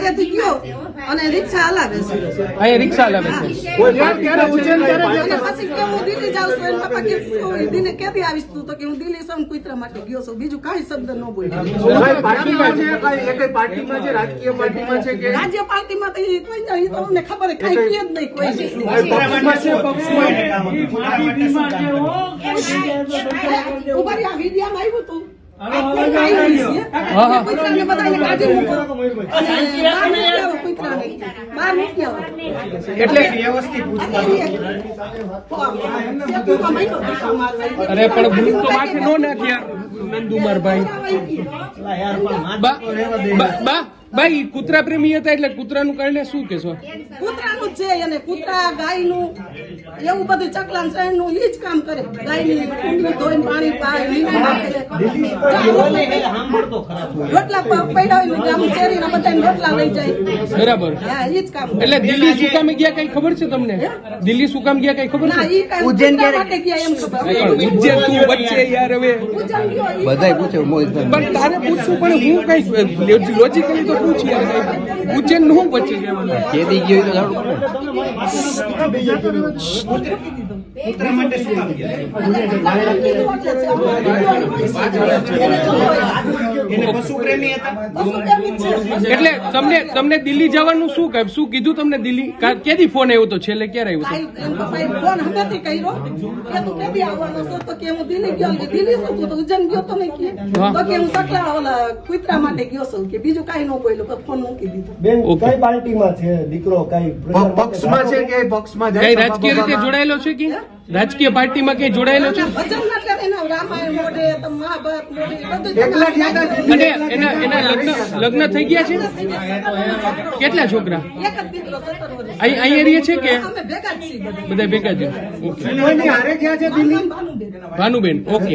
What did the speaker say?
ઘરેથી ગયો અને રિક્ષા હલાવે છે અહીંયા રિક્ષા હલાવે છે અને પછી કે હું દિલ્હી જાઉં છું એના પપ્પા કે દિલ્હી ક્યાંથી આવીશ તું તો કે હું દિલ્હી સૌ કુતરા માટે ગયો છું બીજું કાંઈ શબ્દ ન બોલ્યો રાજ્ય પાર્ટીમાં તો એ તો અમને ખબર કાંઈ કહે જ નહીં કોઈ ઉભા આ વિડીયામાં આવ્યું હતું અરે પણ ભૂલ તો માથે નો નાખ્યા નંદુમારભાઈ ભાઈ કૂતરા પ્રેમી હતા એટલે કૂતરાનું કારણે શું કેશો? કૂતરાનું જ છે અને કૂતરા ગાયનું એવું બધું ચકલા નું એ જ કામ કરે ગાયની કુંડી ધોઈને પાણી પાય રોટલા પડ્યા હોય આમ શેરીના બધા રોટલા લઈ જાય બરાબર હા એ જ કામ એટલે દિલ્હી શું કામ ગયા કઈ ખબર છે તમને? દિલ્હી શું કામ ગયા કઈ ખબર ના છે? ઈ કામ ઉજ્જૈન માટે ગયા એમ ખબર ઉજ્જૈન તું વચ્ચે યાર હવે બધાય પૂછે પણ તારે પૂછવું પણ હું કઈ લોજિકલી તો પૂછી યાર ઉજ્જૈન નું વચ્ચે જવાનું કેદી ગયો તો એટલે તમને દિલ્હી જવાનું શું કીધું તમને? દિલ્હી ક્યાંથી ફોન આવ્યો તો? છેલ્લે ક્યારે આવ્યો હતો? ફોન હમેથી કર્યો કે તું ક્યાંથી આવવાનો છો તો કે હું દિલ્હી ગયો દિલ્હી શું તું તો ઉજ્જૈન ગયો તો નહીં તો કે હું સકલા ઓલા કુતરા માટે ગયો છું કે બીજું કાંઈ ન બોલ્યું ફોન મૂકી દીધું. બેન કઈ પાર્ટીમાં છે દીકરો? કઈ પક્ષમાં છે કે પક્ષમાં કઈ રાજકીય રીતે જોડાયેલો છે કે રાજકીય પાર્ટીમાં કઈ જોડાયેલો છે? ભજન ના કરે ને રામાયણ મોઢે તો મહાભારત મોઢે અને એના લગ્ન થઈ ગયા છે? કેટલા છોકરા? એક જ દીકરો 17 વર્ષ અહીંયા રહીએ છે કે અમે ભેગા જ છીએ બધા ભેગા છે? ઓકે હારે ગયા છે દિલ્હી? ભાનુબેન ભાનુબેન ઓકે.